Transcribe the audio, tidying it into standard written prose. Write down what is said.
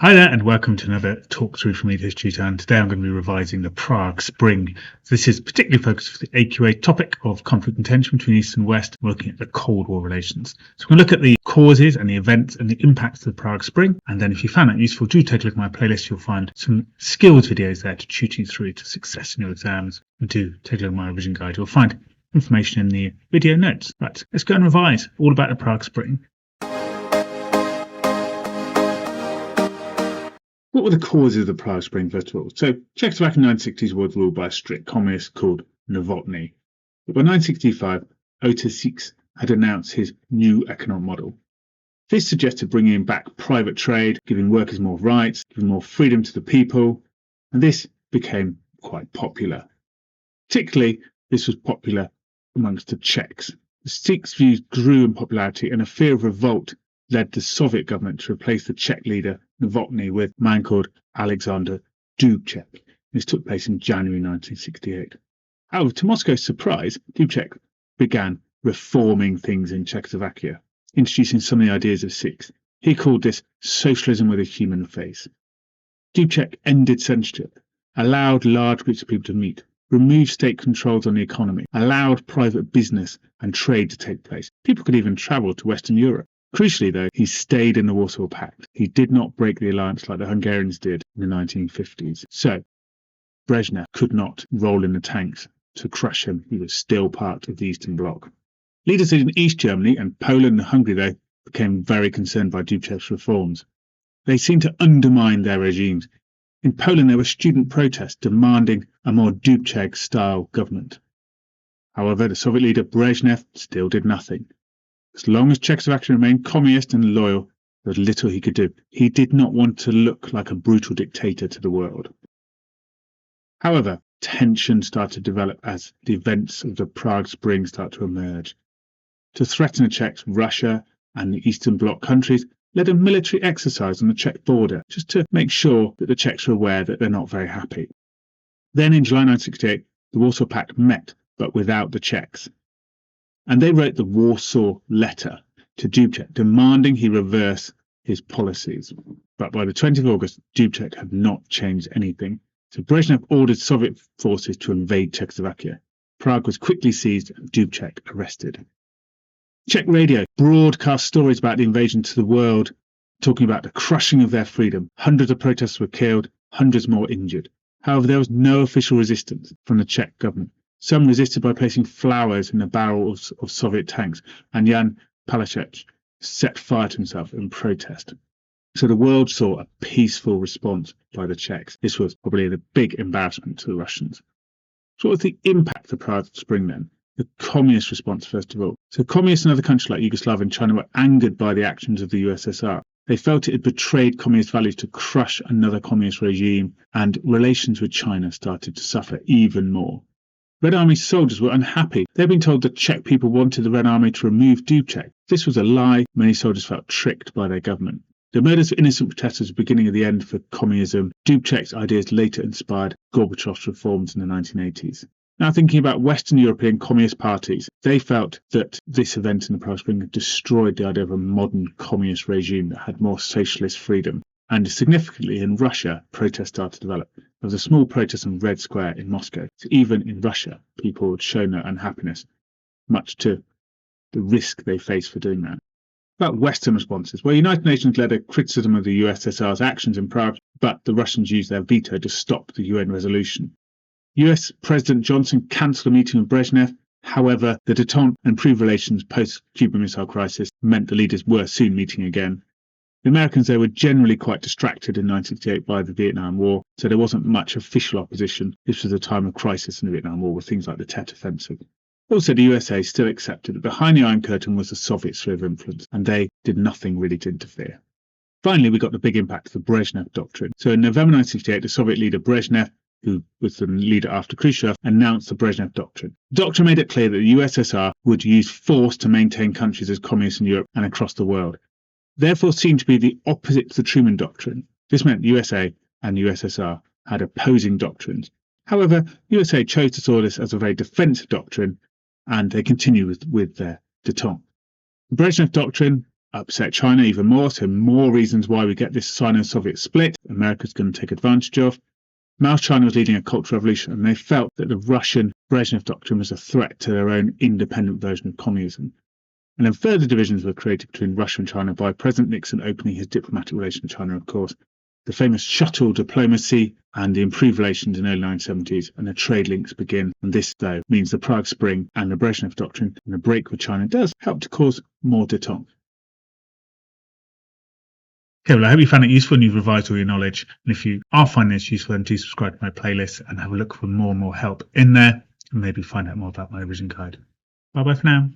Hi there, and welcome to another talk through from Lead History. And today I'm going to be revising the Prague Spring. This is particularly focused for the AQA topic of conflict and tension between East and West, looking at the Cold War relations. So we're going to look at the causes and the events and the impacts of the Prague Spring. And then if you found that useful, do take a look at my playlist. You'll find some skills videos there to tutor you through to success in your exams. And do take a look at my revision guide. You'll find information in the video notes. Right, let's go and revise all about the Prague Spring. What were the causes of the Prague Spring, first of all? So, Czechoslovakia in the 1960s was ruled by a strict communist called Novotny. But by 1965, Ota Six had announced his new economic model. This suggested bringing back private trade, giving workers more rights, giving more freedom to the people, and this became quite popular. Particularly, this was popular amongst the Czechs. The Six views grew in popularity, and a fear of revolt led the Soviet government to replace the Czech leader Novotny with a man called Alexander Dubček. This took place in January 1968. However, to Moscow's surprise, Dubček began reforming things in Czechoslovakia, introducing some of the ideas of Six. He called this socialism with a human face. Dubček ended censorship, allowed large groups of people to meet, removed state controls on the economy, allowed private business and trade to take place. People could even travel to Western Europe. Crucially, though, he stayed in the Warsaw Pact. He did not break the alliance like the Hungarians did in the 1950s. So, Brezhnev could not roll in the tanks to crush him. He was still part of the Eastern Bloc. Leaders in East Germany and Poland and Hungary, though, became very concerned by Dubček's reforms. They seemed to undermine their regimes. In Poland, there were student protests demanding a more Dubček-style government. However, the Soviet leader Brezhnev still did nothing. As long as Czechoslovakia remained communist and loyal, there was little he could do. He did not want to look like a brutal dictator to the world. However, tension started to develop as the events of the Prague Spring started to emerge. To threaten the Czechs, Russia and the Eastern Bloc countries led a military exercise on the Czech border, just to make sure that the Czechs are aware that they're not very happy. Then in July 1968, the Warsaw Pact met, but without the Czechs. And they wrote the Warsaw Letter to Dubček, demanding he reverse his policies. But by the 20th of August, Dubček had not changed anything. So Brezhnev ordered Soviet forces to invade Czechoslovakia. Prague was quickly seized and Dubček arrested. Czech radio broadcast stories about the invasion to the world, talking about the crushing of their freedom. Hundreds of protesters were killed, hundreds more injured. However, there was no official resistance from the Czech government. Some resisted by placing flowers in the barrels of Soviet tanks, and Jan Palachek set fire to himself in protest. So the world saw a peaceful response by the Czechs. This was probably the big embarrassment to the Russians. So what was the impact of the Prague Spring then? The communist response, first of all. So communists in other countries like Yugoslavia and China were angered by the actions of the USSR. They felt it had betrayed communist values to crush another communist regime, and relations with China started to suffer even more. Red Army soldiers were unhappy. They had been told the Czech people wanted the Red Army to remove Dubček. This was a lie. Many soldiers felt tricked by their government. The murders of innocent protesters were the beginning of the end for communism. Dubček's ideas later inspired Gorbachev's reforms in the 1980s. Now thinking about Western European communist parties, they felt that this event in the Prague Spring had destroyed the idea of a modern communist regime that had more socialist freedom. And significantly in Russia, protests started to develop. There was a small protest on Red Square in Moscow. So even in Russia, people had shown their unhappiness, much to the risk they faced for doing that. About Western responses, well, United Nations led a criticism of the USSR's actions in Prague, but the Russians used their veto to stop the UN resolution. US President Johnson cancelled a meeting with Brezhnev. However, the détente and improved relations post-Cuban Missile Crisis meant the leaders were soon meeting again. The Americans, they were generally quite distracted in 1968 by the Vietnam War, so there wasn't much official opposition. This was a time of crisis in the Vietnam War with things like the Tet Offensive. Also, the USA still accepted that behind the Iron Curtain was the Soviet sphere of influence, and they did nothing really to interfere. Finally, we got the big impact of the Brezhnev Doctrine. So in November 1968, the Soviet leader Brezhnev, who was the leader after Khrushchev, announced the Brezhnev Doctrine. The doctrine made it clear that the USSR would use force to maintain countries as communists in Europe and across the world. Therefore seemed to be the opposite to the Truman Doctrine. This meant the USA and the USSR had opposing doctrines. However, the USA chose to saw this as a very defensive doctrine, and they continued with their détente. The Brezhnev Doctrine upset China even more, so more reasons why we get this Sino-Soviet split America's going to take advantage of. Mao's China was leading a cultural revolution, and they felt that the Russian Brezhnev doctrine was a threat to their own independent version of communism. And then further divisions were created between Russia and China by President Nixon opening his diplomatic relations with China, of course. The famous shuttle diplomacy and the improved relations in the early 1970s, and the trade links begin. And this, though, means the Prague Spring and the Brezhnev doctrine and the break with China does help to cause more détente. Okay, well, I hope you found it useful and you've revised all your knowledge. And if you are finding this useful, then do subscribe to my playlist and have a look for more and more help in there, and maybe find out more about my revision guide. Bye-bye for now.